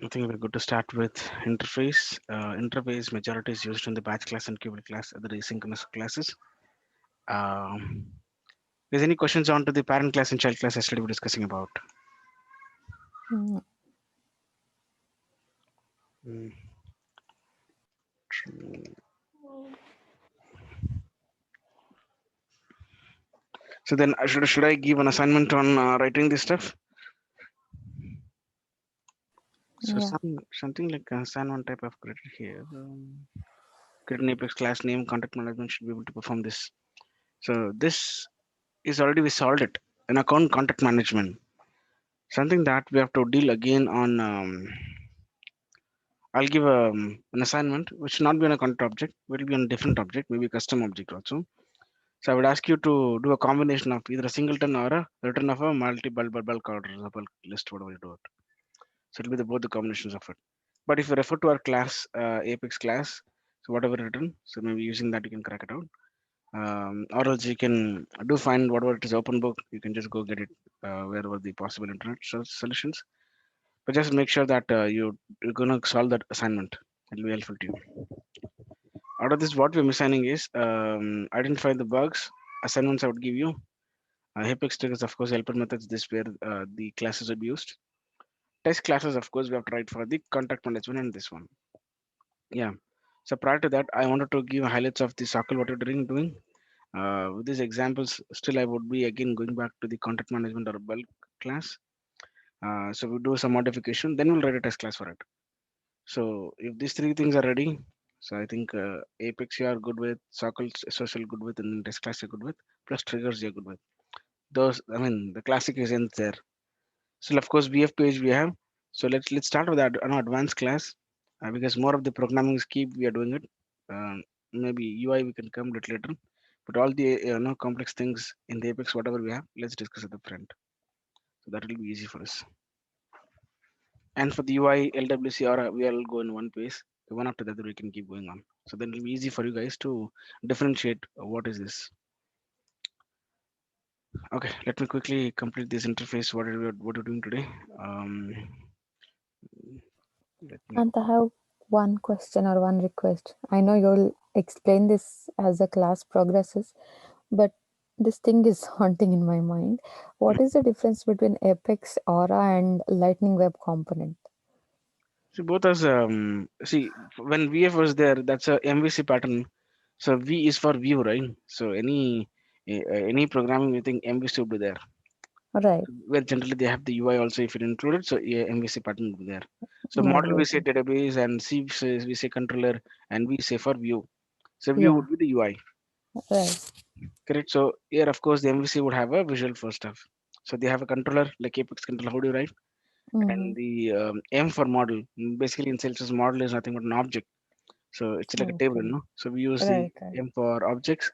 I think we're good to start with interface. Interface majority is used in the batch class and qubit class, the asynchronous classes. Um, There's any questions on to the parent class and child class yesterday we're discussing about? Mm, Mm, So then, should I give an assignment on writing this stuff? So yeah. something like assignment type of created here. Create an Apex class name. Contact management should be able to perform this. So this is already we solved it. An account contact management. Something that we have to deal again on. I'll give an assignment which will not be on a content object. Will be on a different object, maybe custom object also. So I would ask you to do a combination of either a singleton or a return of a bulk order, a bulk list, whatever you do it. So it'll be both the combinations of it. But if you refer to our class, Apex class, so whatever written, so maybe using that you can crack it out. Or else you can do find whatever it is open book. You can just go get it wherever the possible internet solutions. But just make sure that you're gonna solve that assignment. It'll be helpful to you. Out of this, what we're assigning is identify the bugs. Assignments I would give you. Apex triggers, of course, helper methods. This where the classes would be used. Test classes, of course, we have to write for the contact management and this one. Yeah. So prior to that, I wanted to give highlights of the circle what you're doing. With these examples, still I would be again going back to the contact management or bulk class. So we do some modification, then we'll write a test class for it. So if these three things are ready, so I think Apex you are good with, Circle social good with, and then test class you're good with, plus triggers you're good with. Those, I mean, the classic is in there. Still, of course, BF page we have. So let's start with that an advanced class because more of the programming is keep we are doing it. Maybe UI we can come a little later, but all the complex things in the Apex whatever we have, let's discuss at the front. So that will be easy for us. And for the UI, LWC, or we'll go in one pace. One after the other, we can keep going on. So then it'll be easy for you guys to differentiate what is this. Okay, let me quickly complete this interface. What are we doing today? Um, Let me. And I have one question or one request. I know you'll explain this as the class progresses, but this thing is haunting in my mind. What is the difference between Apex Aura and Lightning Web Component? See, both as see when VF was there, that's a MVC pattern. So V is for view, right? So any programming you think MVC would be there. Right. Where generally they have the UI also if it included. So yeah, MVC pattern would be there. So model we Got say it. database and C says we say controller and we say for view. So view Yeah. would be the UI, Right. correct? So here of course the MVC would have a visual first stuff. So they have a controller like Apex controller. How do you write? Mm-hmm. And the M for model. Basically in Salesforce model is nothing but an object. So it's like a table, Okay. no? So we use the Right. Right. M for objects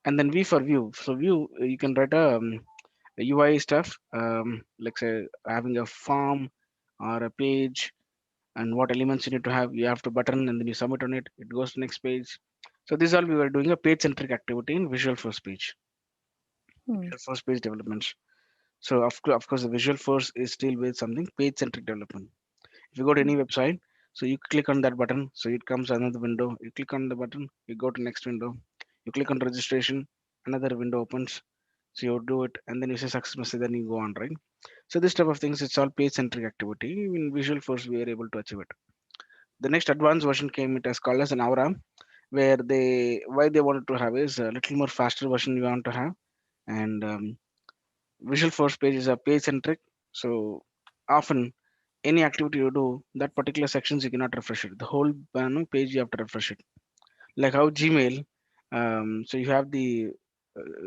and then V for view. So view, you can write a UI stuff, like say having a form or a page and what elements you need to have. You have to button and then you submit on it. It goes to next page. So this all we were doing a page centric activity in Visual Force page, Hmm. Visual Force page developments. So of course the Visual Force is still with something page centric development. If you go to any website, so you click on that button, so it comes another window. You click on the button, you go to next window. You click on registration, another window opens. So you do it, and then you say success message, then you go on, right? So this type of things, it's all page-centric activity. In Visual Force, we are able to achieve it. The next advanced version came it as called as an Aura, where they why they wanted to have is a little more faster version we want to have, and Visual Force page is a page-centric. So often any activity you do, that particular sections you cannot refresh it. The whole page you have to refresh it. Like how Gmail, so you have the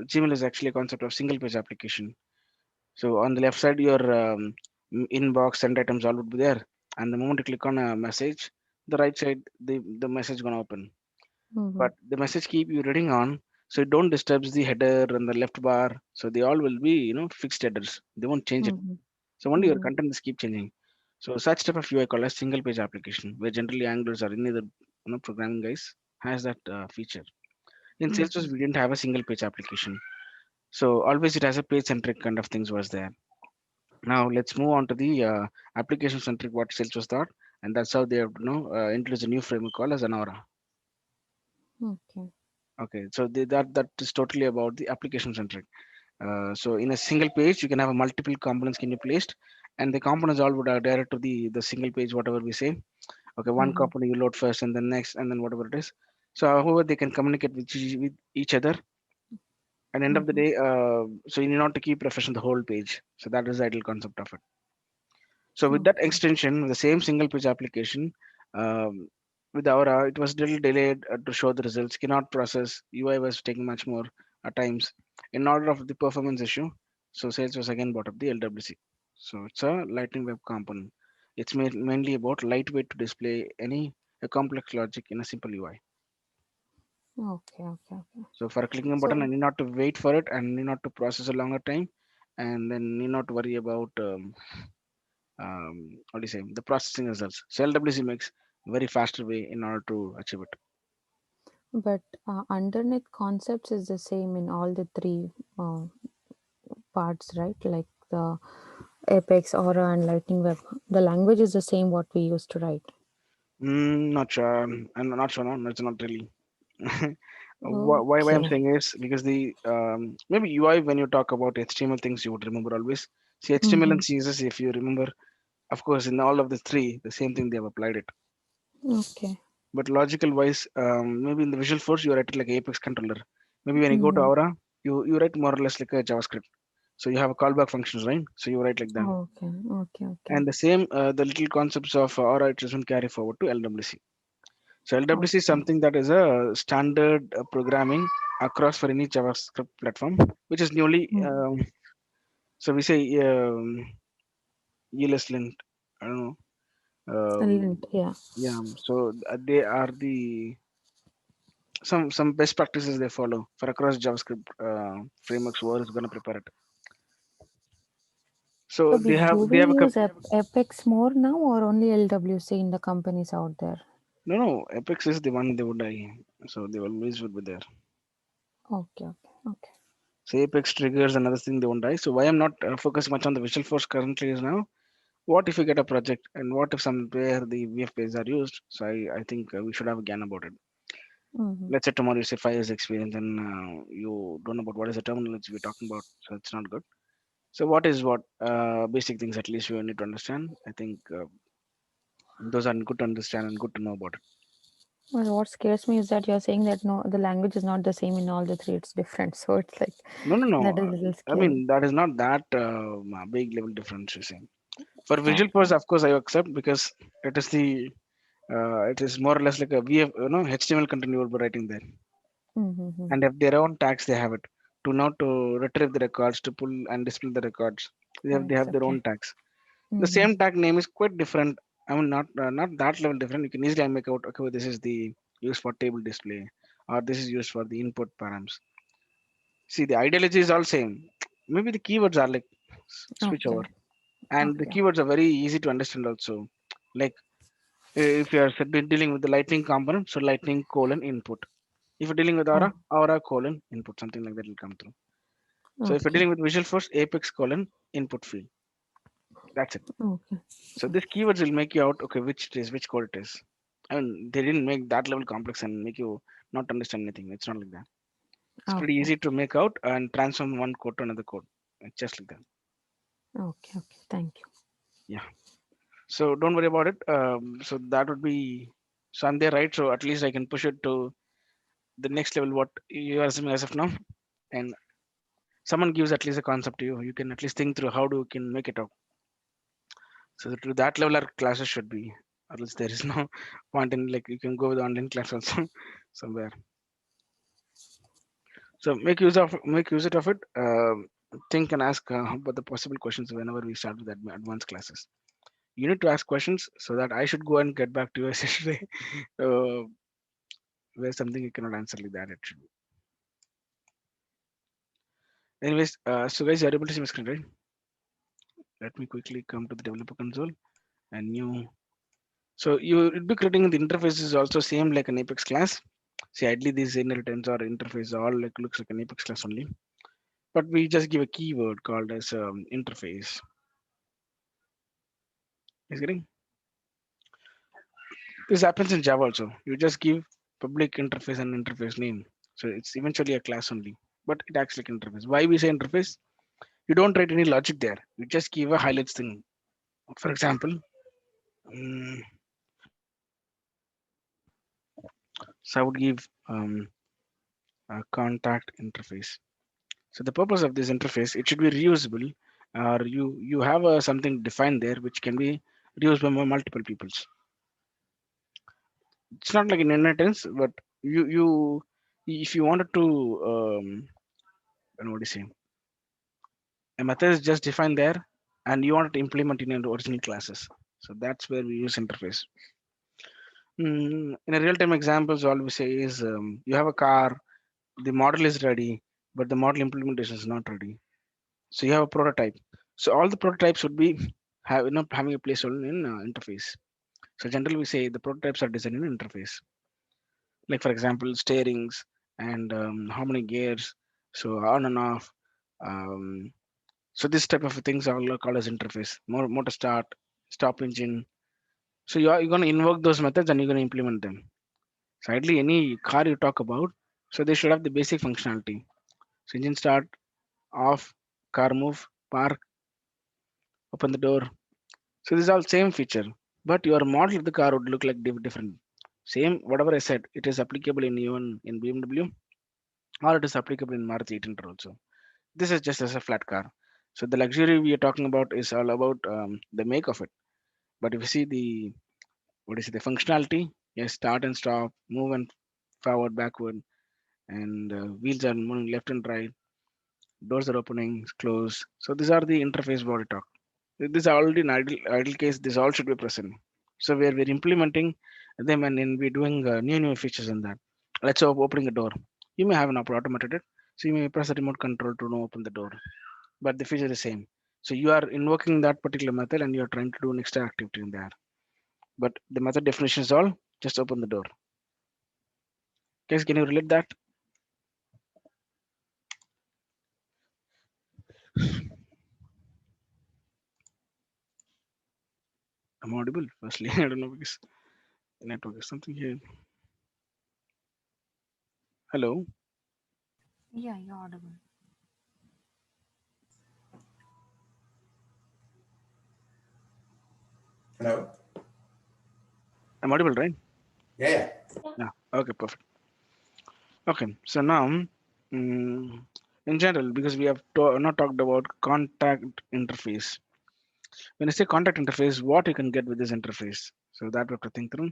Gmail is actually a concept of single page application. So on the left side, your inbox, send items all would be there. And the moment you click on a message, the right side, the message gonna open. Mm-hmm. But the message keep you reading on, so it don't disturbs the header and the left bar. So they all will be fixed headers. They won't change it. Mm-hmm. So only your Mm-hmm. content is keep changing. So such type of UI called as single page application, where generally Anglers or any other programming guys has that feature. In Mm-hmm. Salesforce, we didn't have a single page application. So always it has a page centric kind of things was there. Now let's move on to the application centric what Salesforce thought, and that's how they have introduced a new framework called as an Aura. Okay. Okay, so that is totally about the application centric. So in a single page, you can have a multiple components can be placed, and the components all would direct to the single page, whatever we say. Okay, one Mm-hmm. component you load first, and then next, and then whatever it is. So however they can communicate with each other. At the end of the Mm-hmm. day, so you need not to keep refreshing the whole page. So that is the ideal concept of it. So with that Okay. extension, the same single page application, um, with Aura, it was little delayed to show the results. Cannot process. UI was taking much more at times. In order of the performance issue, so Sales was again brought up the LWC. So it's a Lightning Web component. It's mainly about lightweight to display any a complex logic in a simple UI. Okay. Okay. Okay. So for clicking a button, I So, need not to wait for it and need not to process a longer time, and then need not to worry about what do you say, the processing results. So LWC makes very faster way in order to achieve it. but underneath concepts is the same in all the three parts, right? Like the Apex, Aura, and Lightning Web. The language is the same what we used to write. Not sure. I'm not sure. No, it's not really. Why I'm Okay. saying is because the maybe UI when you talk about HTML things you would remember always. See HTML Mm-hmm. and CSS if you remember, of course in all of the three the same thing they have applied it. Okay. But logical wise, maybe in the Visual Force you write it like Apex controller. Maybe when you go to Mm-hmm. Aura, you write more or less like a JavaScript. So you have a callback functions, right? So you write like that. Okay. Okay. Okay. And the same, the little concepts of Aura iteration carry forward to LWC. So LWC is Okay. something that is a standard programming across for any JavaScript platform, which is newly. Mm. So we say ELSLint. I don't know. Lint, yeah. Yeah. So they are the some best practices they follow for across JavaScript frameworks. Who is going to prepare it? So So, do they we have a use Apex more now or only LWC in the companies out there? no. Apex is the one they would die. So they always would be there. Okay. Okay. Okay. So Apex triggers another thing they won't die. So why I'm not focusing much on the Visual Force currently is now. What if you get a project and what if somewhere the VFPs are used? So I think we should have a GAN about it. Mm-hmm. Let's say tomorrow you say 5 years experience and you don't know about what is the terminology we're talking about. So it's not good. So what is what basic things at least you need to understand. I think those are good to understand and good to know about it. Well, what scares me is that you're saying that no, the language is not the same in all the three. It's different. So it's like No, no, no. that is a little I mean scary. that is not that big level difference. You see. For Visual Okay. Force, of course, I accept because it is the it is more or less like a VF, HTML content you will be writing there, Mm-hmm. and if their own tags they have it to now to retrieve the records, to pull and display the records. They have Nice. their own Okay. tags. The Mm-hmm. same tag name is quite different. I mean, not that level different. You can easily make out. Okay, this is the used for table display, or this is used for the input params. See, the ideology is all same. Maybe the keywords are like switch over, Okay. and the Okay. keywords are very easy to understand also. Like if you are dealing with the lightning component, so lightning colon input. If you're dealing with Oh. aura, aura colon input, something like that will come through. So if you're Okay. dealing with visual force, apex colon input field. That's it. Okay. So these keywords will make you out okay which it is, which code it is. I mean they didn't make that level complex and make you not understand anything. It's not like that. It's pretty Okay. easy to make out and transform one code to another code. It's just like that. Okay. Okay. Thank you. Yeah. So don't worry about it. So that would be so I'm there, right? So at least I can push it to the next level what you are assuming as of now. And someone gives at least a concept to you, you can at least think through how do you can make it out. So to that level, our classes should be, or else there is no point in like you can go with online class also somewhere. So make use it of it. Think and ask about the possible questions whenever we start with advanced classes. You need to ask questions so that I should go and get back to you yesterday, uh, where something you cannot answer like that. It should be. Anyways, so guys, you're able to see my screen, right? Let me quickly come to the developer console and new. So you will be creating the interface is also same like an Apex class. See, ideally these inheritance or interface all like looks like an Apex class only. But we just give a keyword called as interface. Is getting this happens in Java also. You just give public interface and interface name. So it's eventually a class only, but it acts like interface. Why we say interface? You don't write any logic there. You just give a highlights thing. For example, mm, so I would give a contact interface. So the purpose of this interface, it should be reusable, or you have a, something defined there which can be reused by multiple peoples. It's not like an inheritance, but you if you wanted to what do you say, a method is just defined there, and you want to implement in your original classes. So that's where we use interface. In a real-time examples, all we say is you have a car, the model is ready, but the model implementation is not ready. So you have a prototype. So all the prototypes would be have having a placeholder in interface. So generally we say the prototypes are designed in interface. Like for example, steerings and how many gears, so on and off. Um, so this type of things are called as interface. Motor start, stop engine. So you're going to invoke those methods and you're going to implement them. So ideally, any car you talk about, so they should have the basic functionality. So engine start, off, car move, park, open the door. So this is all same feature, but your model of the car would look like different. Same, whatever I said, it is applicable in even in BMW, or it is applicable in Maruti 800 also. This is just as a flat car. So the luxury we are talking about is all about the make of it. But if you see the what is it, the functionality, yes, start and stop, move and forward, backward, and wheels are moving left and right, doors are opening, close. So these are the interface body talk. This is already in ideal case. This all should be present. So where we're implementing them and then we're doing new features in that. Let's say opening a door. You may have an automated it, so you may press the remote control to open the door, but the feature is the same. So you are invoking that particular method and you are trying to do an extra activity in there. But the method definition is all just open the door. Guys, can you relate that? I'm audible. Firstly, I don't know because the network is something here. Hello, Yeah, you're audible. Hello? I'm audible, right? Yeah, yeah. Yeah. Okay, perfect. Okay, so now, in general, because we have not talked about contact interface. When I say contact interface, what you can get with this interface? So that we have to think through.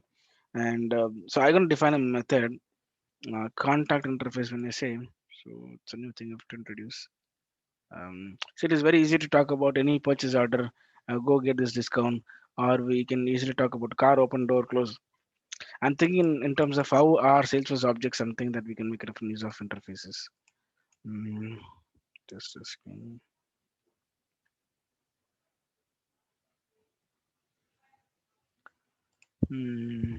And so I'm going to define a method, contact interface. When I say, so it's a new thing I have to introduce. So it is very easy to talk about any purchase order. Go get this discount, or we can easily talk about car open door close. I'm thinking in terms of how our Salesforce objects something that we can make reference use of interfaces. Mm, just a second. Hmm.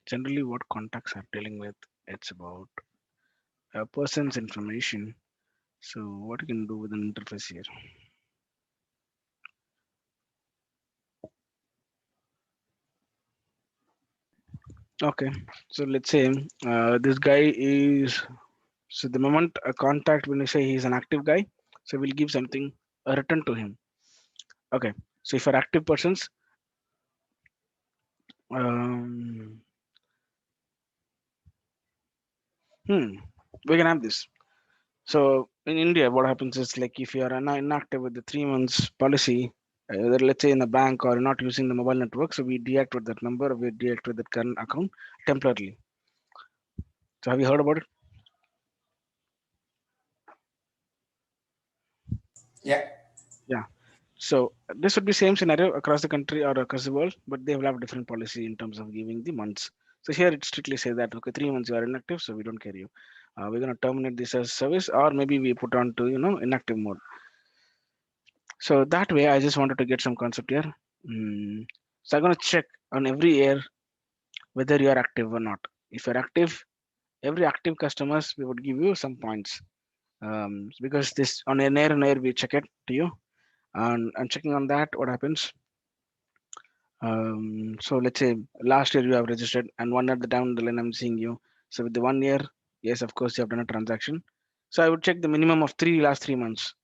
Generally, what contacts are dealing with, it's about a person's information. So, what you can do with an interface here? Okay, so let's say this guy is. So, the moment a contact, when you say he's an active guy, so we'll give something a return to him. Okay, so if for active persons, um, hmm, we can have this. So in India, what happens is like if you are inactive with the 3 months policy, let's say in a bank or not using the mobile network, so we deactivate that number, we deactivate that current account temporarily. So have you heard about it? Yeah. Yeah. So this would be same scenario across the country or across the world, but they will have different policy in terms of giving the months. So here it strictly say that okay, 3 months you are inactive, so we don't care you. We're gonna terminate this as service, or maybe we put on to inactive mode. So that way, I just wanted to get some concept here. So I'm gonna check on every year whether you are active or not. If you're active, every active customers we would give you some points. Because this on an air we check it to you, and checking on that, what happens? So let's say last year you have registered, and 1 year down the line I'm seeing you. So with the 1 year, yes, of course you have done a transaction. So I would check the minimum of last 3 months.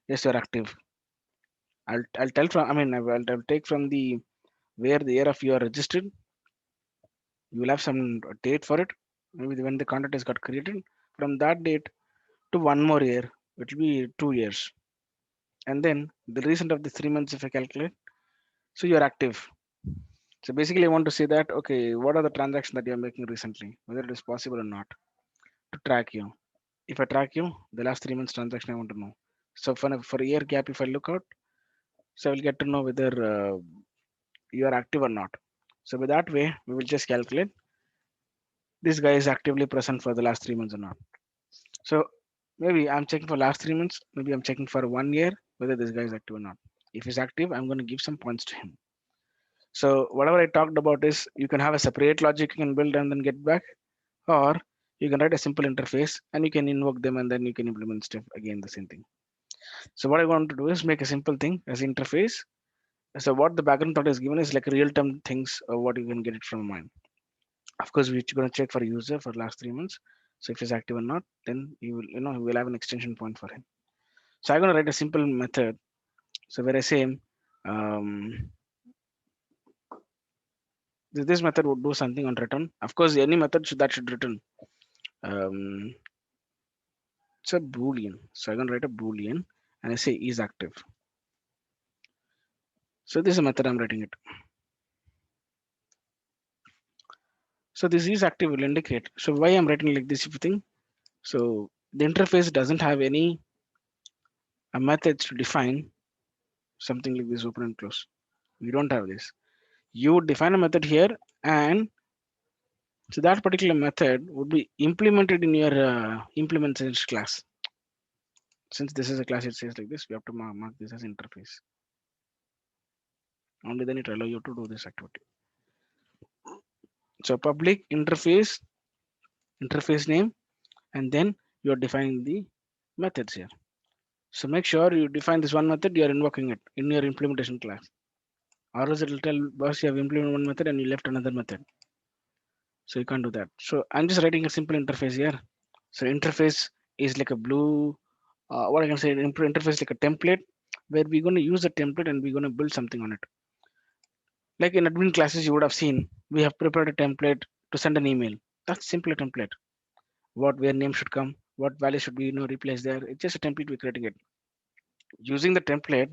Yes, you're active. I'll tell from. I mean, I'll take from the where the year of you are registered. You will have some date for it. Maybe when the contract has got created. From that date to one more year, it will be 2 years. And then the recent of the 3 months, if I calculate, so you're active. So basically, I want to say that okay, what are the transactions that you're making recently, whether it is possible or not, to track you. If I track you, the last 3 months transaction I want to know. So for a year gap, if I look out, so I will get to know whether you are active or not. So with that way, we will just calculate this guy is actively present for the last 3 months or not. So maybe I'm checking for last 3 months. Maybe I'm checking for 1 year whether this guy is active or not. If he's active, I'm going to give some points to him. So whatever I talked about is you can have a separate logic you can build and then get back, or you can write a simple interface and you can invoke them and then you can implement stuff again the same thing. So what I want to do is make a simple thing as interface. So what the background thought is given is like real time things of what you can get it from mine. Of course, we're going to check for a user for last 3 months. So if he's active or not, then we'll have an extension point for him. So I'm going to write a simple method. So where I say um, this method would do something on return. Of course, any method that should return. Um, it's a boolean. So I'm going to write a boolean and I say is active. So this is a method I'm writing it. So this is active will indicate. So why I'm writing like this if you think. So the interface doesn't have any a methods to define something like this open and close. We don't have this. You would define a method here, and so that particular method would be implemented in your implementation class. Since this is a class, it says like this. We have to mark this as interface. Only then it allow you to do this activity. So public interface name, and then you're defining the methods here. So make sure you define this one method. You are invoking it in your implementation class, or else it will tell boss you have implemented one method and you left another method. So you can't do that. So I'm just writing a simple interface here. So interface is like a blue, what I can say, interface like a template where we're going to use the template and we're going to build something on it. Like in admin classes, you would have seen we have prepared a template to send an email. That's simple template. What where name should come, what value should be replaced there. It's just a template we're creating it. Using the template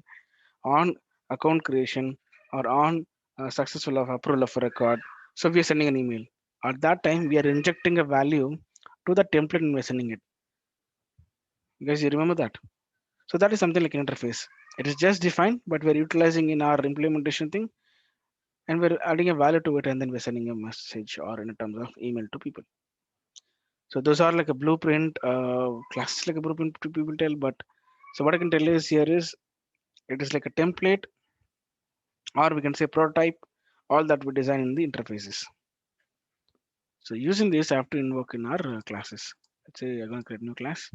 on account creation or on successful of approval of a record. So we are sending an email. At that time, we are injecting a value to the template and we're sending it. You guys, you remember that? So that is something like an interface. It is just defined, but we're utilizing in our implementation thing, and we're adding a value to it, and then we're sending a message or in terms of email to people. So those are like a blueprint, classes like a blueprint to people tell. But so what I can tell you is here is it is like a template, or we can say prototype, all that we design in the interfaces. So using this, I have to invoke in our classes. Let's say I'm going to create a new class.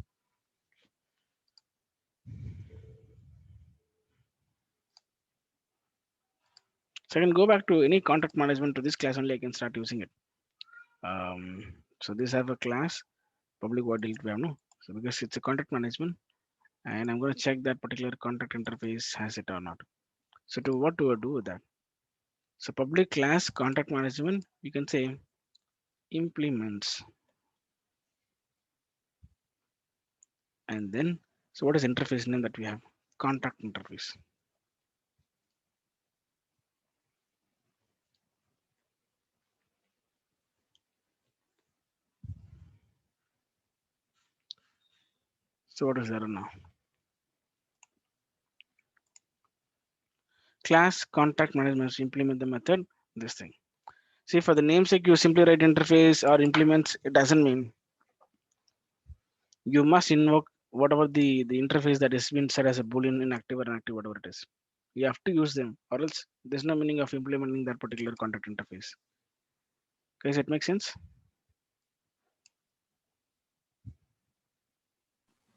So I can go back to any contact management to this class only. I can start using it. So this have a class public void delete we have no. So because it's a contact management, and I'm going to check that particular contact interface has it or not. So to what do I do with that? So public class contact management, you can say implements, and then so what is interface name that we have? Contact interface. So what is there now? Class contact management, implement the method, this thing. See, for the namesake, you simply write interface or implements. It doesn't mean you must invoke whatever the interface that has been set as a boolean inactive or inactive, whatever it is. You have to use them, or else there's no meaning of implementing that particular contact interface. Guys, it makes sense.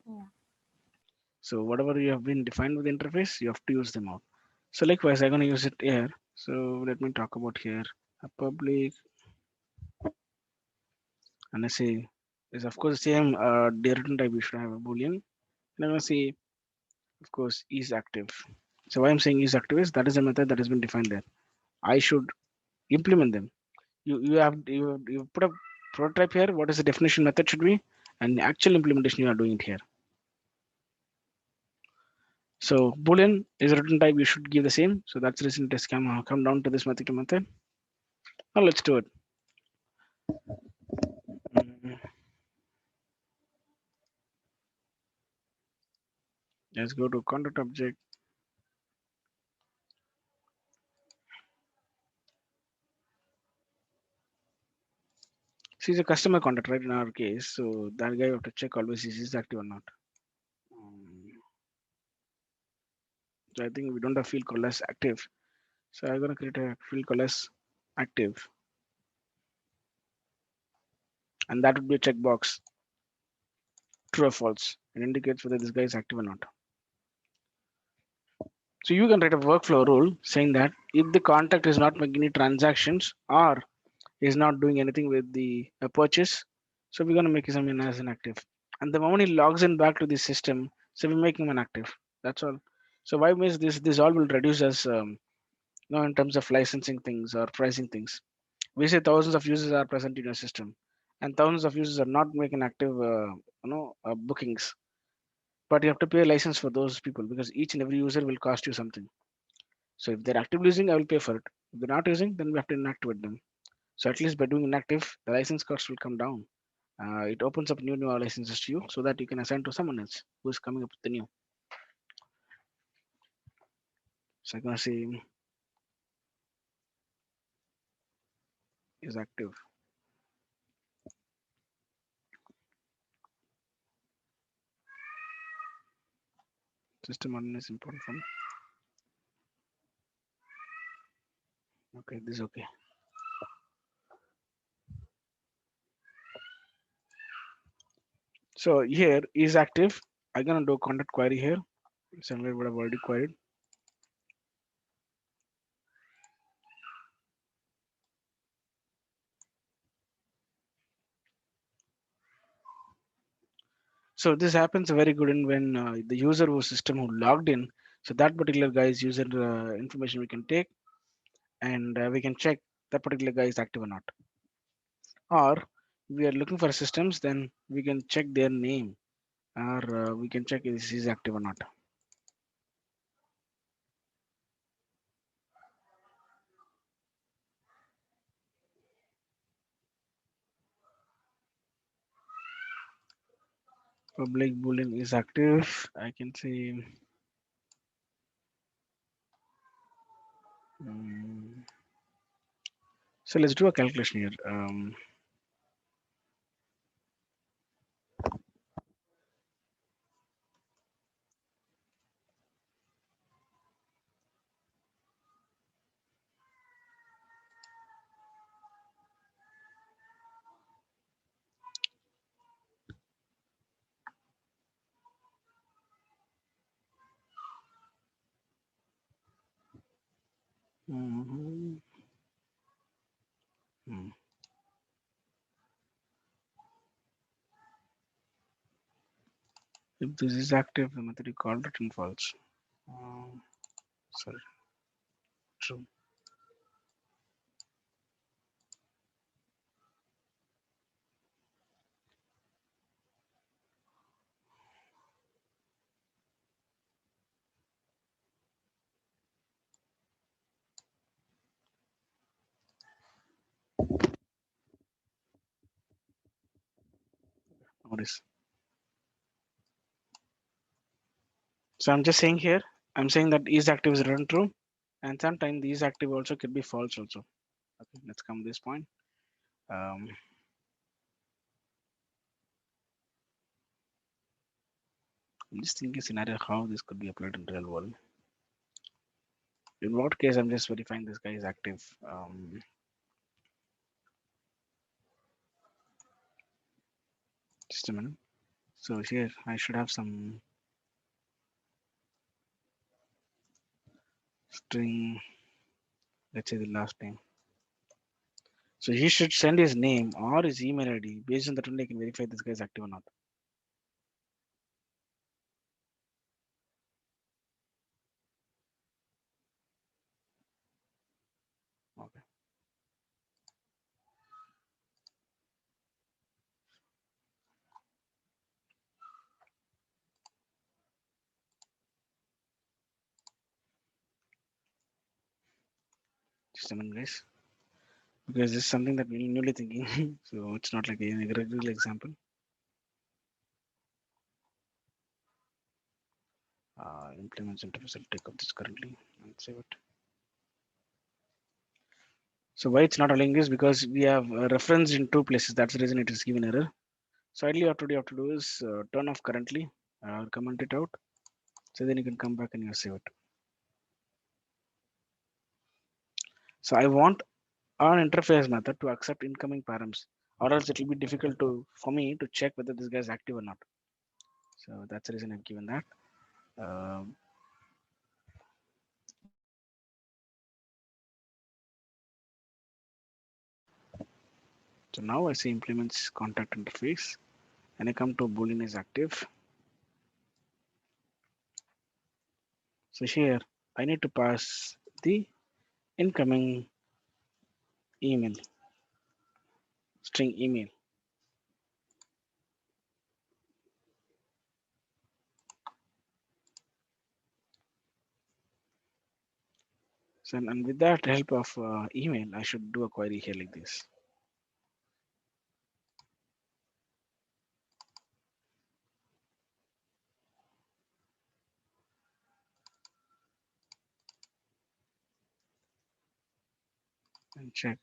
Yeah. So whatever you have been defined with the interface, you have to use them out. So likewise, I'm going to use it here. So let me talk about here a public and I say is of course the same return type. We should have a boolean. And I'm gonna say of course is active. So why I'm saying is active is that is a method that has been defined there. I should implement them. You put a prototype here. What is the definition method should be, and the actual implementation you are doing it here. So boolean is a return type. You should give the same. So that's the reason it has come down to this particular method. Now let's do it. Mm, Let's go to contact object. See the customer contact right in our case. So that guy have to check always is active or not. Um, so I think we don't have field called as active. So I'm gonna create a field called as active, and that would be a checkbox, true or false. It indicates whether this guy is active or not. So you can write a workflow rule saying that if the contact is not making any transactions or is not doing anything with the purchase, so we're gonna make him as an active. And the moment he logs in back to the system, so we make him an active. That's all. So why means this all will reduce us, in terms of licensing things or pricing things. We say thousands of users are present in your system, and thousands of users are not making active, bookings. But you have to pay a license for those people because each and every user will cost you something. So if they're actively using, I will pay for it. If they're not using, then we have to inactivate them. So at least by doing inactive, the license cost will come down. It opens up new licenses to you so that you can assign to someone else who is coming up with the new. So I'm gonna say is active. System admin is important for me. Okay, this is okay. So here is active. I'm gonna do contact query here. Similar what I've already queried. So this happens very good in when the user who system who logged in. So that particular guy's user information we can take and we can check that particular guy is active or not. Or we are looking for systems, then we can check their name or we can check if this is active or not. Public boolean is active. I can say mm, so. Let's do a calculation here. Mhm, mm. If this is active, the method you call return false. Um, Sorry, true. Notice. So I'm just saying here. I'm saying that is active is return true, and sometimes these active also could be false also. Okay, let's come to this point. Um, I'm just thinking scenario how this could be applied in real world. In what case I'm just verifying this guy is active. Just a minute. So here I should have some string let's say the last name. So he should send his name or his email ID. Based on that only I can verify this guy is active or not. Okay. Just a minute, guys. Because this is something that we're newly thinking. So it's not like a regular example. Implements interface. I'll take up this currently and save it. So why it's not allowing this? Because we have referenced in two places. That's the reason it is given error. So ideally, what you have to do is turn off currently, comment it out. So then you can come back and you save it. So I want an interface method to accept incoming params, or else it will be difficult to for me to check whether this guy is active or not. So that's the reason I've given that. Um, so now I see implements contact interface, and I come to boolean is active. So here I need to pass the incoming email, string email. So and with that help of email, I should do a query here like this. And check.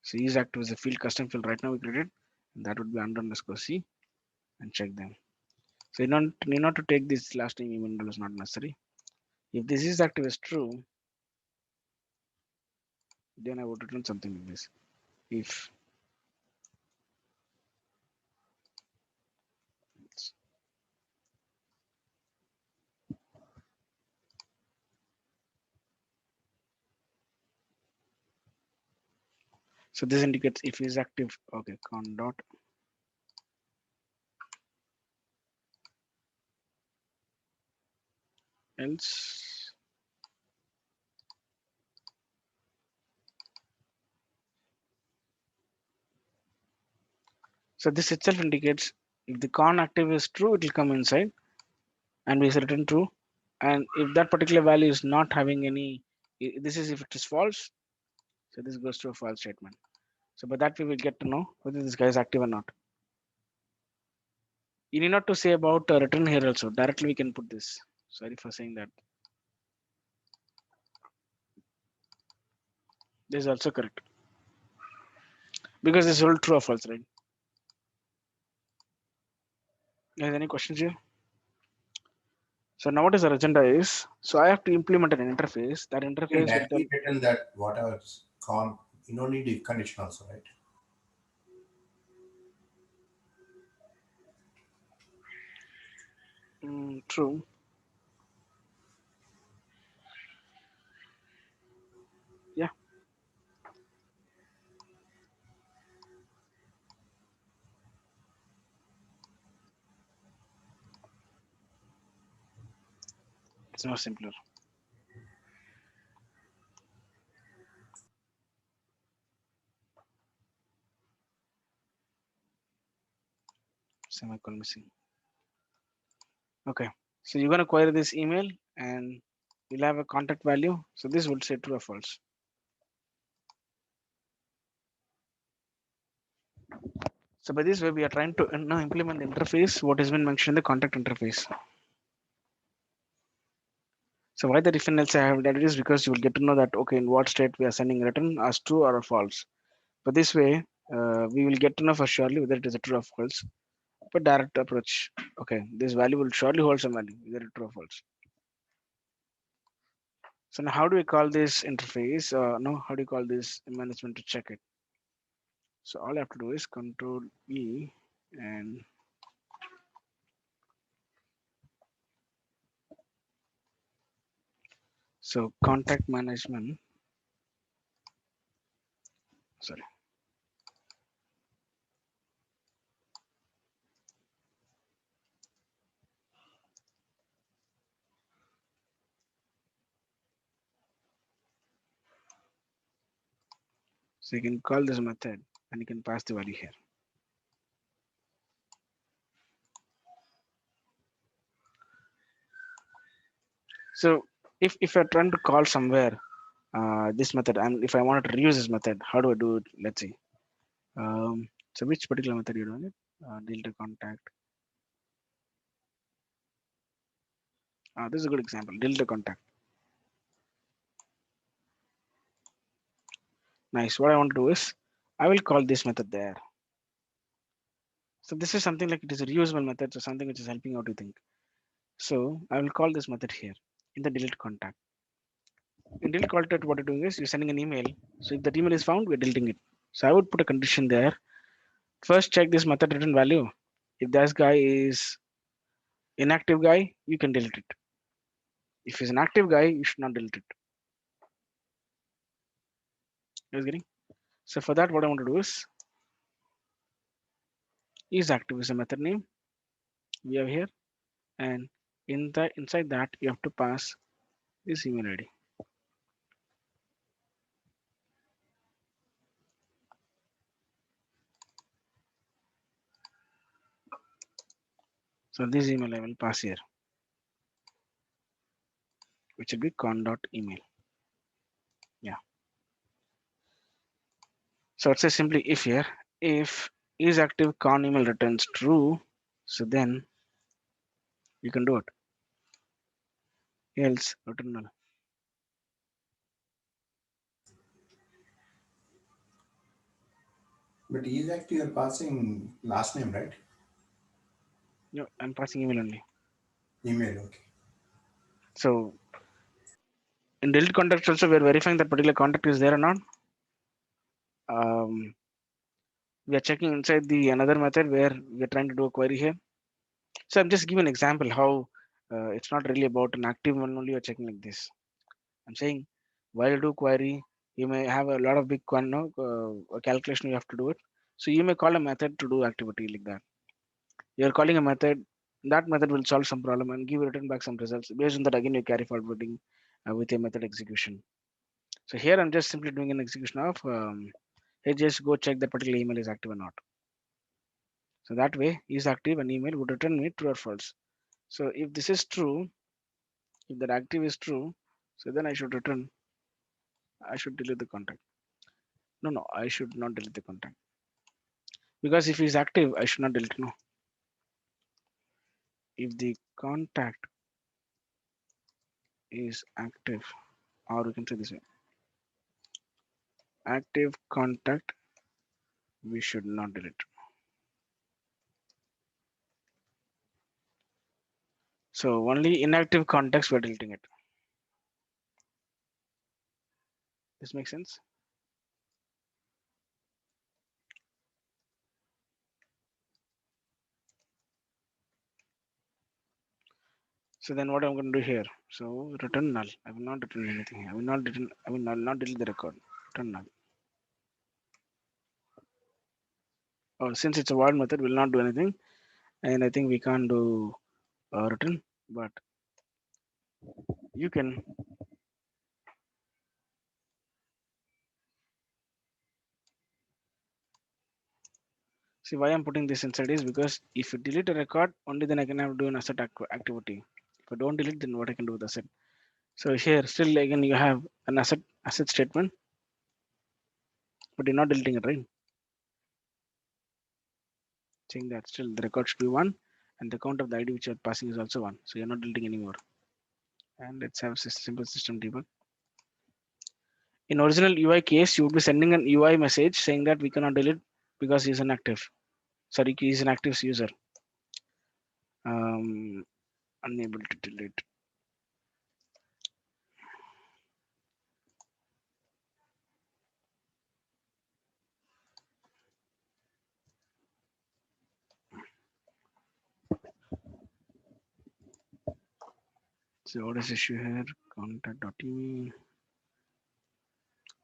So is active as a field custom field right now we created. And that would be under underscore C and check them. So you don't need not to take this last name even though it's not necessary. If this is active as true, then I would return something like this. If so this indicates if is active. Okay, con dot else. So this itself indicates if the con active is true, it will come inside and be written true. And if that particular value is not having any, this is if it is false. So this goes to a false statement. So by that we will get to know whether this guy is active or not. You need not to say about return here also. Directly we can put this. Sorry for saying that. This is also correct because this is all true or false, right? Guys, any questions here? So now what is our agenda is, so I have to implement an interface. That You can interface will tell, directly return that whatever is con. You don't need the condition also, right? true. Yeah, it's more simpler. Semicolon missing. Okay, so you're gonna query this email and you'll have a contact value. So this will say true or false. So by this way, we are trying to now implement the interface, what has been mentioned in the contact interface. So why the different else I have done it is because you will get to know that, okay, in what state we are sending return as true or false. But this way, we will get to know for surely whether it is a true or false. But direct approach, okay, this value will surely hold some value, whether it true or false. So now how do we call this interface? No, how do you call this management to check it? So all I have to do is control E and So contact management, sorry. So you can call this method and you can pass the value here. So if you're trying to call somewhere this method, and if I wanted to reuse this method, how do I do it? Let's see. So which particular method you're doing it? Delete a contact. This is a good example. Delete a contact. Nice. What I want to do is I will call this method there. So this is something like it is a reusable method, so something which is helping out, you think. So I will call this method here in the delete contact. In delete contact, what you're doing is you're sending an email. So if that email is found, we're deleting it. So I would put a condition there. First, check this method return value. If this guy is inactive guy, you can delete it. If he's an active guy, you should not delete it. You guys getting? So for that, what I want to do is active is a method name we have here, and inside that you have to pass this email ID. So this email I will pass here, which will be con.email. Yeah. So it says simply if here, if is active con email returns true, so then you can do it. Else return null. But is active you're passing last name, right? No, I'm passing email only. Email, okay. So in delete context also we're verifying that particular contact is there or not. Um, we are checking inside the another method where we are trying to do a query here. So I'm just giving an example how it's not really about an active one only you're checking like this. I'm saying while you do query, you may have a lot of big no, a calculation you have to do it. So you may call a method to do activity like that. You're calling a method, that method will solve some problem and give return back some results. Based on that, again you carry forwarding with a method execution. So here I'm just simply doing an execution of hey, just go check that particular email is active or not. So that way is active and email would return me true or false. So if this is true, if that active is true, so then I should return, I should delete the contact. No, I should not delete the contact. Because if he's active, I should not delete. No. If the contact is active, or we can say this way, active contact, we should not delete. So only inactive contacts we're deleting it. This makes sense? So then what I'm going to do here? So return null. I will not return anything. I will not return. I will not delete the record. Return null. Oh, since it's a void method, we'll not do anything. And I think we can't do return, but you can. See why I'm putting this inside is because if you delete a record, only then I can have to do an asset activity. If I don't delete, then what I can do with asset. So here still again you have an asset statement, but you're not deleting it, right? Saying that still the record should be one, and the count of the ID which you're passing is also one. So you're not deleting anymore. And let's have simple system debug. In original UI case, you would be sending an UI message saying that we cannot delete because he's inactive. Sorry, he's an active user. Um, Unable to delete. So what is issue here? Contact.tv.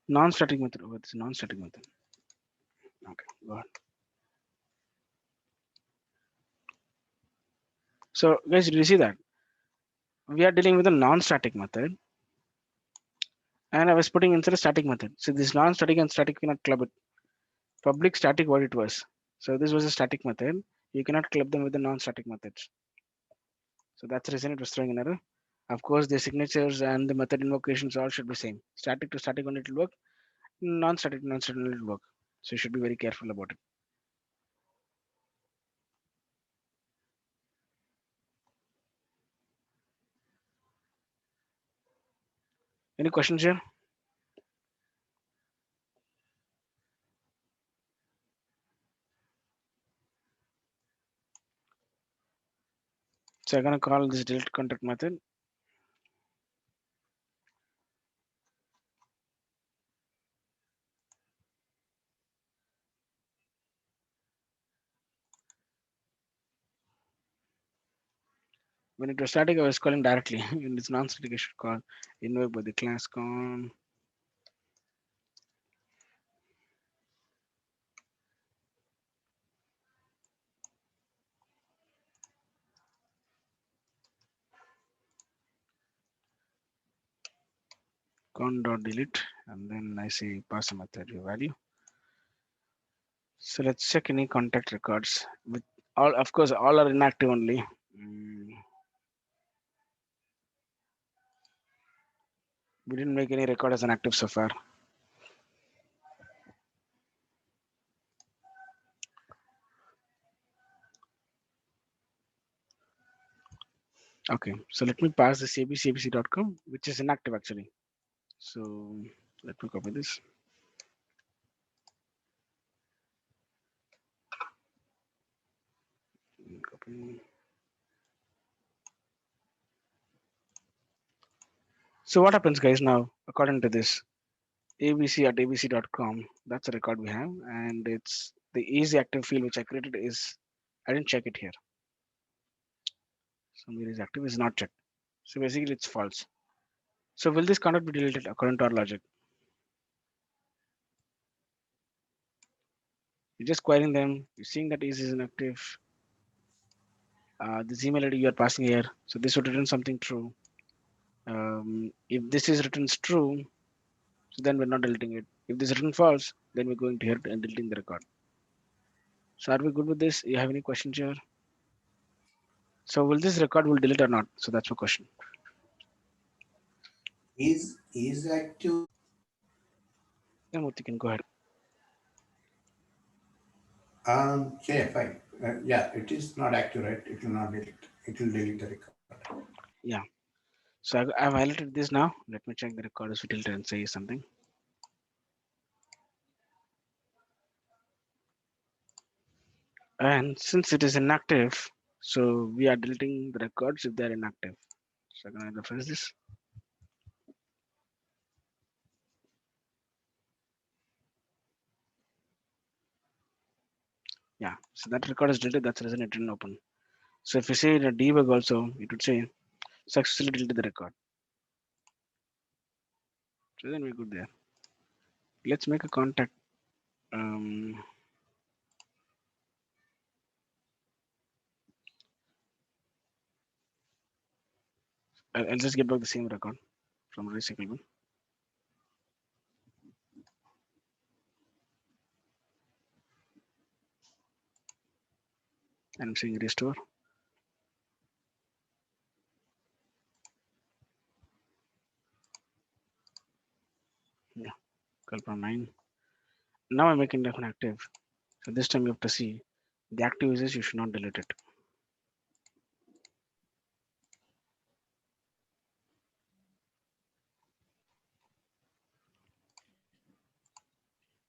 Non-static method. Oh, it's a non-static method. Okay, go ahead. So guys, do you see that? We are dealing with a non-static method and I was putting inside a static method. So this non-static and static cannot club it. Public static what it was. So this was a static method. You cannot club them with the non-static methods. So that's the reason it was throwing an error. Of course, the signatures and the method invocations all should be same. Static to static only it will work. Non-static to non-static only it will work. So you should be very careful about it. Any questions here? So I'm gonna call this delete contact method. When it was static, I was calling directly. When it's non-static, I should call invoke by the class con.delete, and then I say pass a method your value. So let's check any contact records. With all, of course, all are inactive only. We didn't make any record as an active so far. Okay, so let me pass this abcabc.com, which is inactive actually. So let me copy this. Copy. So what happens, guys? Now, according to this abc at abc.com, that's a record we have, and it's the easy active field which I created is I didn't check it here. So where is active is not checked. So basically, it's false. So will this contact be deleted according to our logic? You're just querying them. You're seeing that is inactive. This email ID you are passing here. So this would return something true. If this is written true, so then we're not deleting it. If this is written false, then we're going to here and deleting the record. So are we good with this? You have any questions here? So will this record will delete or not? So that's my question. Is active. Yeah, Murthy can go ahead. Yeah, fine. Yeah, it is not active, right? It will not delete. It will delete the record. Yeah. So I've highlighted this now. Let me check the record is deleted and say something. And since it is inactive, so we are deleting the records if they're inactive. So I'm gonna reference this. Yeah. So that record is deleted. That's the reason it didn't open. So if you say in a debug also, it would say successfully deleted the record. So then we're good there. Let's make a contact. Um, I'll just get back the same record from recyclable. And I'm saying restore. Yeah, Kalpana 9. Now I'm making that one active. So this time you have to see the active users, you should not delete it.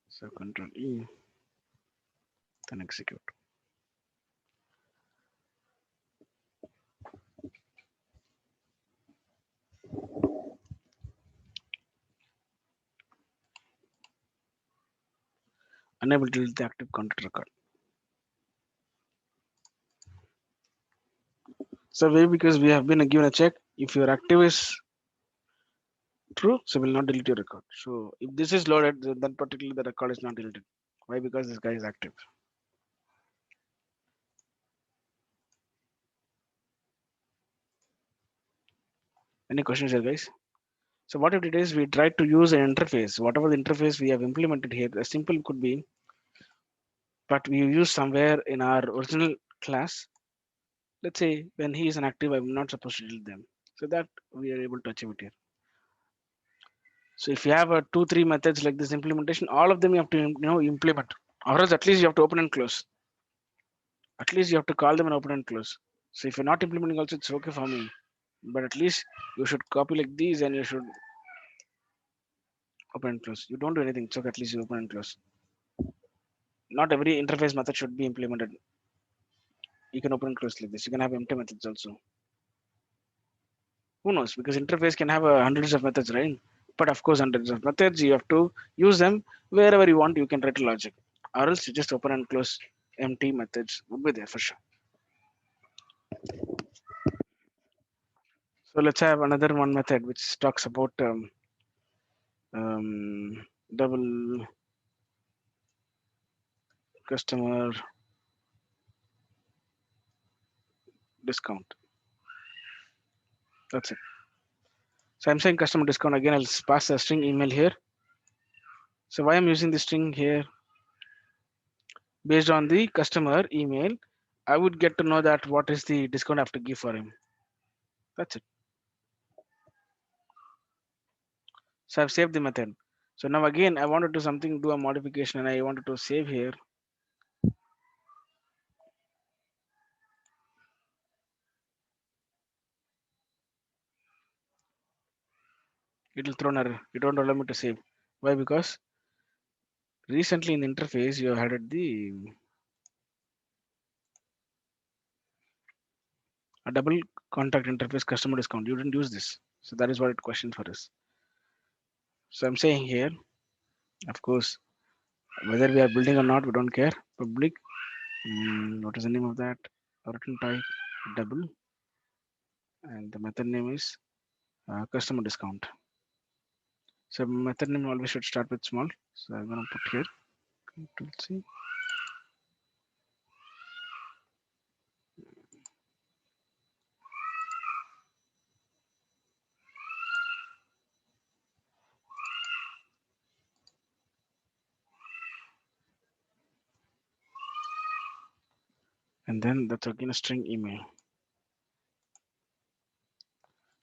So Control E, then execute. Unable to delete the active contact record. So why? Because we have been given a check. If your active is true, so will not delete your record. So if this is loaded, then particularly the record is not deleted. Why? Because this guy is active. Any questions here, guys? So what it is, we try to use an interface. Whatever the interface we have implemented here, a simple could be, but we use somewhere in our original class. Let's say when he is an active, I'm not supposed to delete them. So that we are able to achieve it here. So if you have a two, three methods like this implementation, all of them you have to implement, or else at least you have to open and close. At least you have to call them and open and close. So if you're not implementing also, it's okay for me. But at least you should copy like these and you should open and close. You don't do anything, so at least you open and close. Not every interface method should be implemented. You can open and close like this. You can have empty methods also. Who knows? Because interface can have hundreds of methods, right? But of course, hundreds of methods, you have to use them wherever you want. You can write a logic, or else you just open and close empty methods would be there for sure. So let's have another one method which talks about double customer discount. That's it. So I'm saying customer discount again. I'll pass a string email here. So why I'm using the string here? Based on the customer email, I would get to know that what is the discount I have to give for him. That's it. So I've saved the method. So now again, I want to do something, do a modification, and I wanted to save here. It'll throw an error. You don't allow me to save. Why? Because recently in the interface you have added the a double contact interface customer discount. You didn't use this. So that is what it questions for us. So I'm saying here, of course, whether we are building or not, we don't care. Public, what is the name of that? Return type double, and the method name is customer discount. So method name always should start with small. So I'm gonna put here Control C, and then that's again a string email.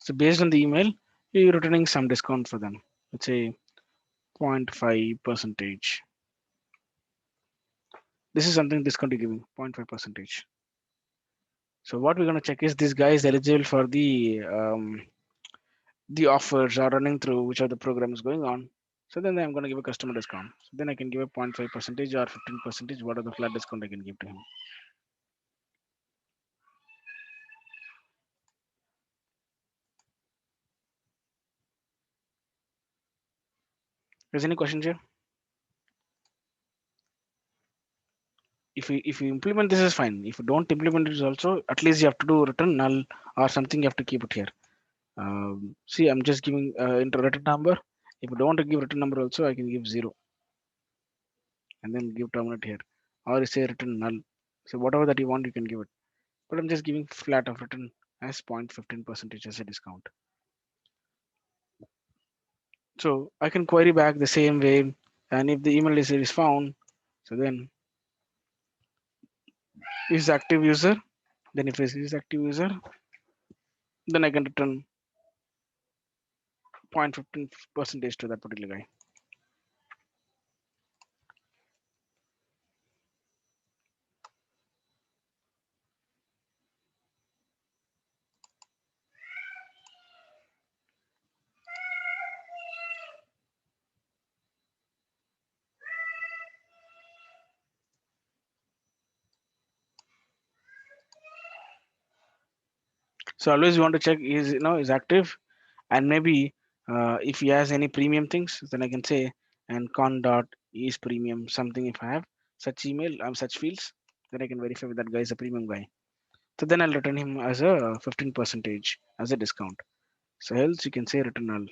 So based on the email, you're returning some discount for them. Let's say 0.5 percentage. This is something discount you're giving 0.5 percentage. So what we're gonna check is this guy is eligible for the offers are running through which are the programs going on. So then I'm gonna give a customer discount. So then I can give a 0.5 percentage or 15 percentage. What are the flat discount I can give to him? Is any questions here? If you implement this is fine. If you don't implement it also, at least you have to do return null or something. You have to keep it here. See, I'm just giving return number. If you don't want to give return number also, I can give 0 and then give terminate here, or you say return null. So whatever that you want, you can give it. But I'm just giving flat of return as 0.15 percentage as a discount. So I can query back the same way, and if the email is found, so then is active user. Then if it is active user, then I can return 0.15 percentage to that particular guy. So always you want to check is is active, and maybe if he has any premium things, then I can say and con dot is premium something. If I have such email, such fields, then I can verify that that guy is a premium guy. So then I'll return him as a 15 percentage as a discount. So else you can say return null.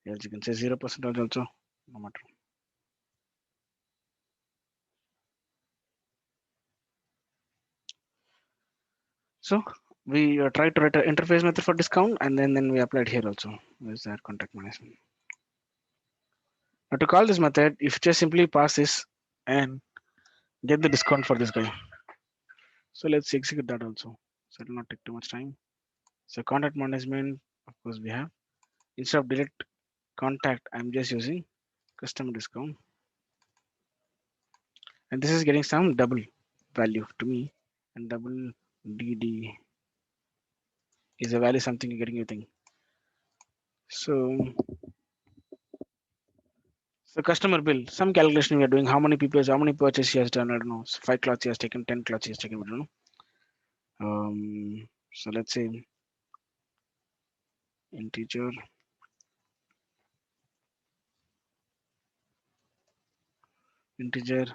Else you can say 0% also. No matter. So we try to write an interface method for discount, and then we apply it here also. Where's that contact management? Now to call this method, if you just simply pass this and get the discount for this guy. So let's execute that also. So it will not take too much time. So contact management, of course we have. Instead of direct contact, I'm just using customer discount. And this is getting some double value to me. And double DD is a value something you're getting, you think. So customer bill, some calculation we are doing, how many people, how many purchase he has done, I don't know. So 5 cloths he has taken, 10 cloths he has taken, we don't know. So let's say integer, integer.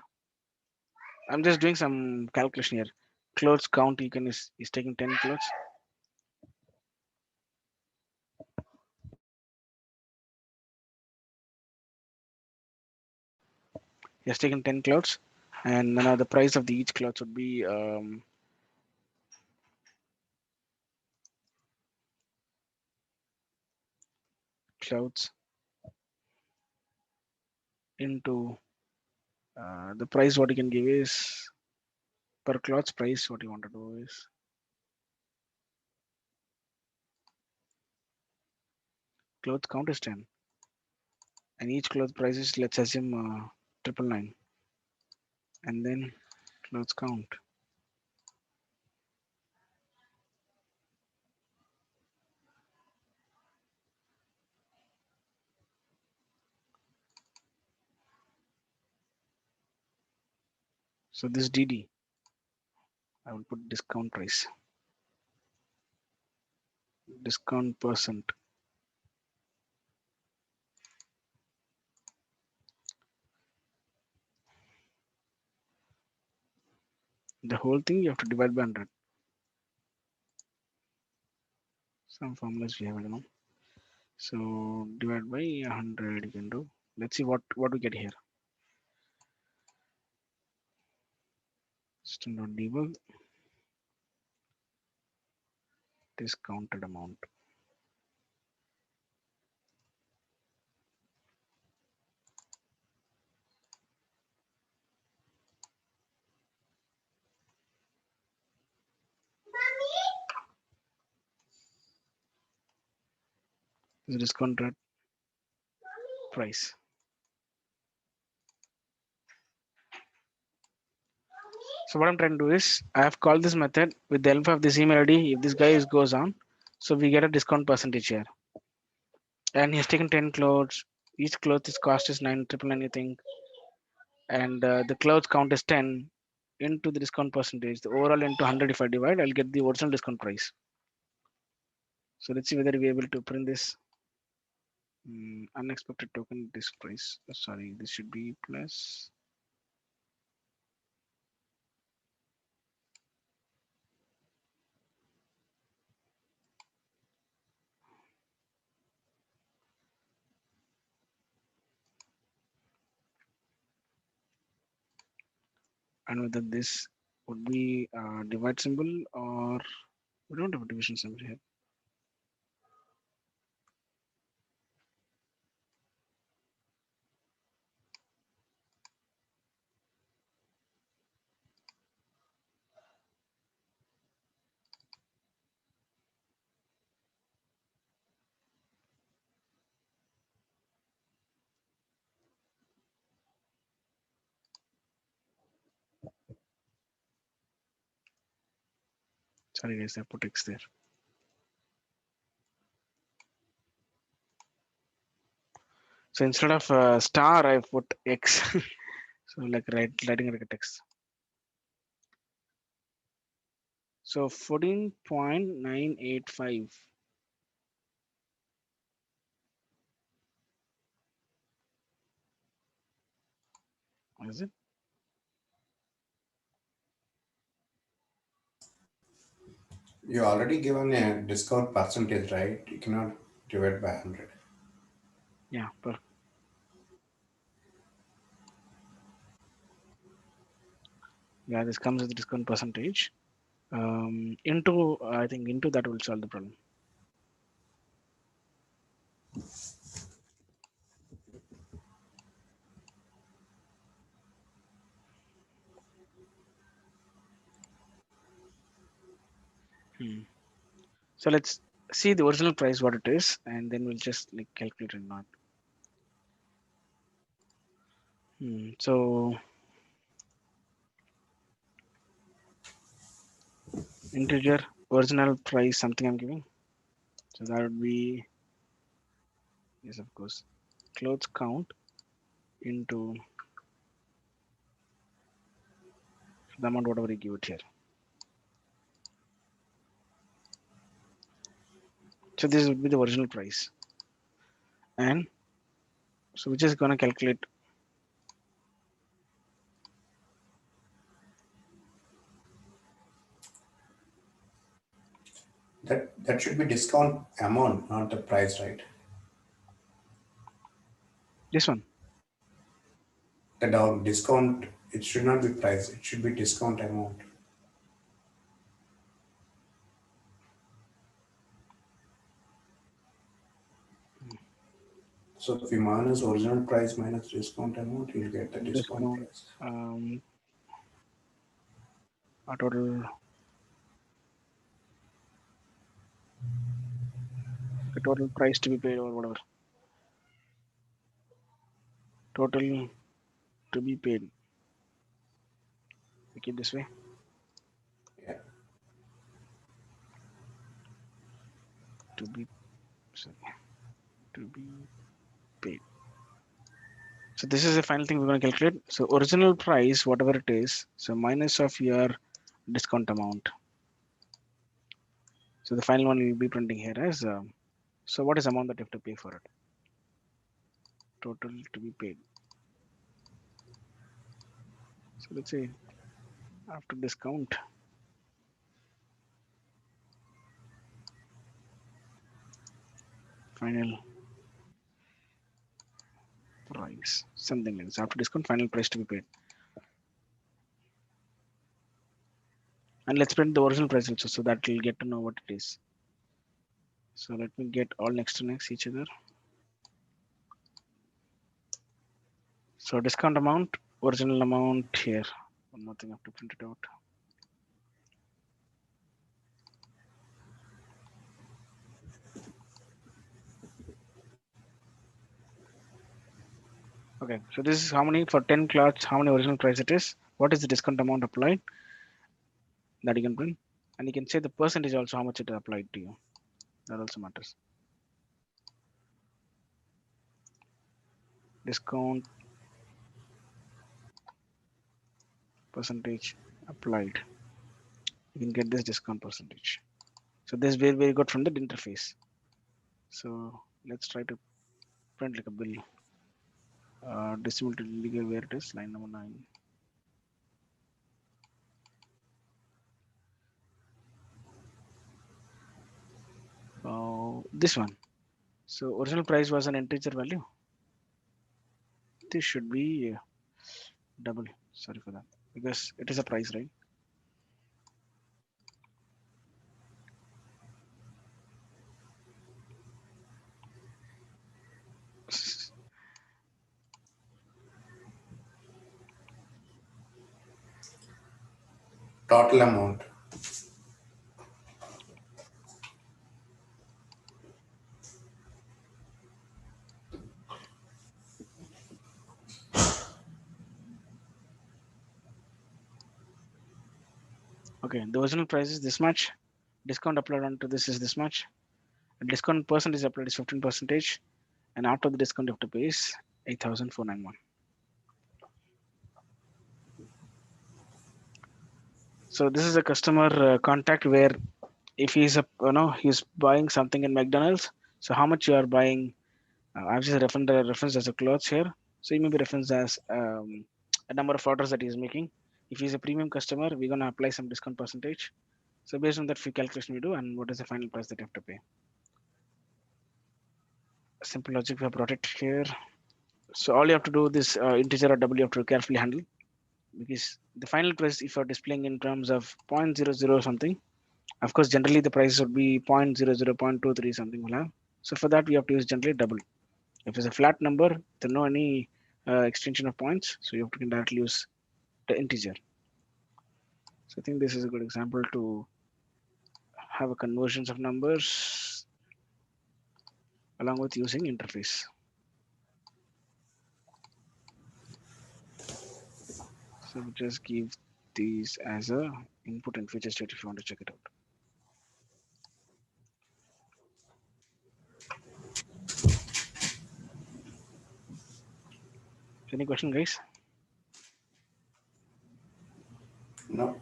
I'm just doing some calculation here. Clothes count, you can is taking 10 clothes. He has taken 10 clothes, and the price of the each cloth would be clothes into the price. What you can give is per cloths price. What you want to do is clothes count is 10, and each cloth price is, let's assume 999, and then clothes count. So this DD, I will put discount price, discount percent. The whole thing you have to divide by 100. Some formulas we have, I don't know. So divide by 100 you can do. Let's see what we get here. System.debug discounted amount. This is discounted price. So what I'm trying to do is I have called this method with the help of this email ID. If this guy goes on, so we get a discount percentage here. And he's taken 10 clothes. Each cloth is cost is 999 I think. And the clothes count is 10 into the discount percentage. The overall into 100 if I divide, I'll get the original discount price. So let's see whether we're able to print this. Unexpected token disk price. Sorry, this should be plus. And whether this would be divide symbol, or we don't have a division symbol here. Sorry guys, I put X there. So instead of star, I put X. So like writing like a text. So 14.985. Is it? You already given a discount percentage, right? You cannot divide by 100. Yeah, yeah, this comes with the discount percentage. Into I think into that will solve the problem. Hmm. So let's see the original price what it is, and then we'll just like calculate it or not. So integer original price something I'm giving. So that would be, yes, of course, clothes count into the amount whatever you give it here. So this would be the original price, and so which is going to calculate. That should be discount amount, not the price, right? This one. The down discount, it should not be price, it should be discount amount. So if you minus original price minus discount amount, you'll get the discount Discount price. a total price to be paid or whatever, total to be paid. We keep this way, Yeah. to be, sorry, to be paid. So this is the final thing we're going to calculate. So original price whatever it is, so minus of your discount amount. So the final one we'll be printing here as so what is amount that you have to pay for it, total to be paid. So let's say after discount, final price, something like this. After discount, final price to be paid. And let's print the original price also, so that we'll get to know what it is. So let me get all next to next each other. So discount amount, original amount here. One more thing I have to print it out. Okay, so this is how many for 10 cloths, how many original price it is. What is the discount amount applied that you can print? And you can say the percentage also how much it is applied to you. That also matters. Discount percentage applied. You can get this discount percentage. So this is very, very good from the interface. So let's try to print like a bill. Distributed illegal, where it is, line number 9. This one. So original price was an integer value. This should be double. Sorry for that, because it is a price, right? Total amount. Okay, the original price is this much. Discount applied onto this is this much. Discount percentage applied is 15 percentage, and after the discount you have to pay is 8,491. So this is a customer contact where if he's a he's buying something in McDonald's. So how much you are buying? I've just referenced as a clothes here. So he may be referenced as a number of orders that he's making. If he's a premium customer, we're gonna apply some discount percentage. So based on that, few calculation we do, and what is the final price that you have to pay. Simple logic we have brought it here. So all you have to do this integer or double you have to carefully handle, because the final price if you're displaying in terms of 0.00 something, of course generally the price would be 0.00, 0.23 something will have. So for that we have to use generally double. If it's a flat number, there no any extension of points, so you have to directly use the integer. So I think this is a good example to have a conversions of numbers along with using interface. So we just give these as a input and feature state if you want to check it out. Any question, guys? No.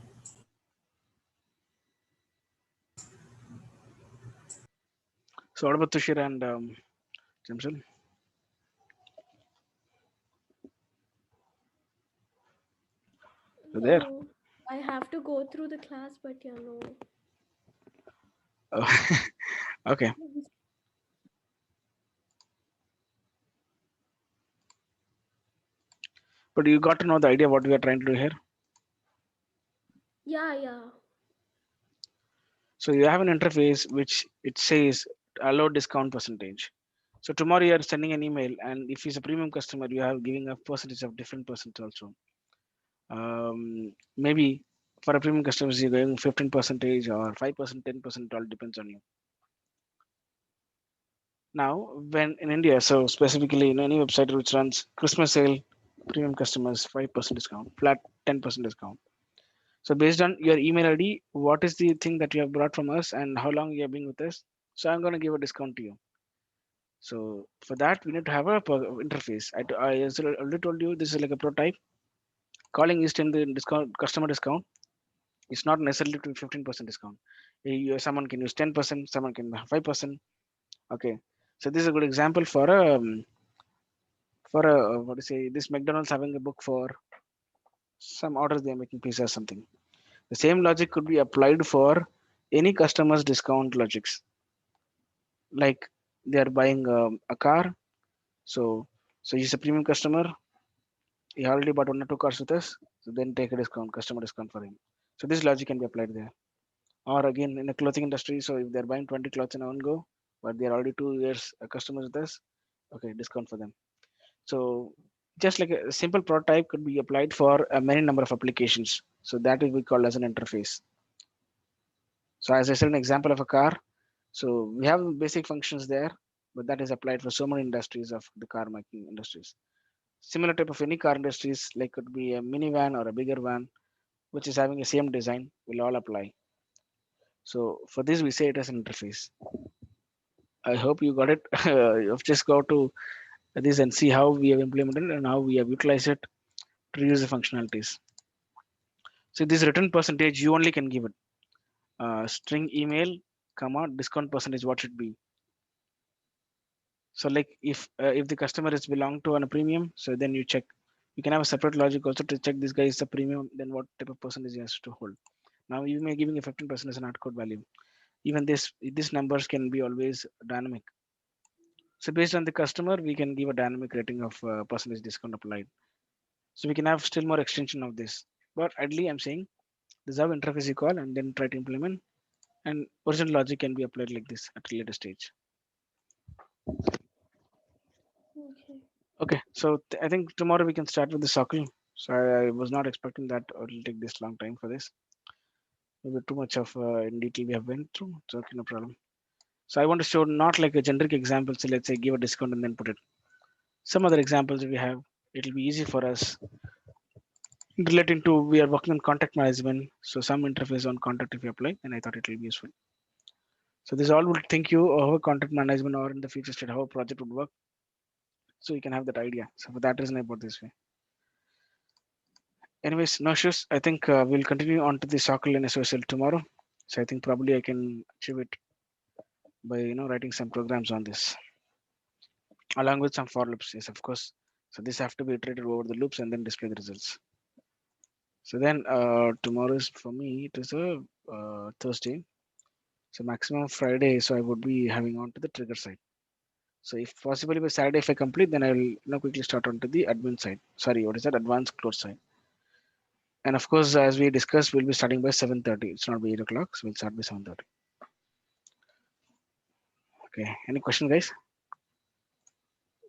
So what about Tushir and Jimson? You there? No, I have to go through the class, but yeah, no. Oh, okay. But you got to know the idea what we are trying to do here. Yeah, yeah. So you have an interface which it says allow discount percentage. So tomorrow you are sending an email, and if he's a premium customer, you have giving a percentage of different percent also. Maybe for a premium customers you're going 15 percentage or 5%, 10%, all depends on you. Now, when in India, so specifically in any website which runs Christmas sale, premium customers 5% discount, flat 10% discount. So based on your email ID, what is the thing that you have brought from us and how long you have been with us? So I'm going to give a discount to you. So for that, we need to have a interface. Already told you this is like a prototype. Calling is in the discount customer discount. It's not necessarily to 15% discount. Someone can use 10%, someone can 5%. Okay. So this is a good example for a what to say this McDonald's having a book for some orders they are making pizza or something. The same logic could be applied for any customer's discount logics. Like they are buying a car, so he's a premium customer. He already bought 1 or 2 cars with us, so then take a discount, customer discount for him. So this logic can be applied there. Or again in the clothing industry, so if they're buying 20 clothes in one go, but they're already 2 years customers with us, okay, discount for them. So just like a simple prototype could be applied for a many number of applications. So that will be called as an interface. So as I said, an example of a car. So we have basic functions there, but that is applied for so many industries of the car making industries. Similar type of any car industries, like could be a minivan or a bigger van, which is having the same design, will all apply. So for this, we say it as an interface. I hope you got it. You've just go to this and see how we have implemented and how we have utilized it to use the functionalities. So this return percentage, you only can give it. String email, comma, discount percentage, what should be. So like if the customer is belong to on a premium, so then you check. You can have a separate logic also to check this guy is a premium, then what type of percentage he has to hold. Now you may giving a 15% as an hard code value. Even this numbers can be always dynamic. So based on the customer, we can give a dynamic rating of percentage discount applied. So we can have still more extension of this. But ideally, I'm saying this is how interface you call and then try to implement. And original logic can be applied like this at a later stage. Okay. Okay, so I think tomorrow we can start with the circle. So I was not expecting that it will take this long time for this. Maybe too much of in detail we have went through. So okay, no problem. So I want to show not like a generic example. So let's say give a discount and then put it. Some other examples we have. It will be easy for us relating to we are working on contact management. So some interface on contact if you apply, and I thought it will be useful. So this all will think you how contact management or in the future state how a project would work. So you can have that idea. So for that reason I brought this way. Anyways, no issues. I think we'll continue on to the circle and SOSL tomorrow. So I think probably I can achieve it by writing some programs on this along with some for loops. Yes, of course. So this have to be iterated over the loops and then display the results. So then tomorrow is for me. It is a Thursday. So maximum Friday. So I would be having on to the trigger side. So if possibly by Saturday, if I complete, then I will quickly start on to the admin side. Sorry, what is that? Advanced close side. And of course, as we discussed, we'll be starting by 7:30. It's not by 8 o'clock. So we'll start by 7:30. Okay. Any question, guys?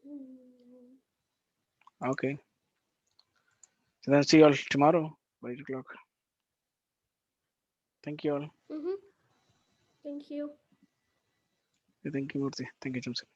Mm, Okay. So then see you all tomorrow by 8 o'clock. Thank you all. mm-hmm. Thank you. Thank you, Murthy. Thank you, Jimson.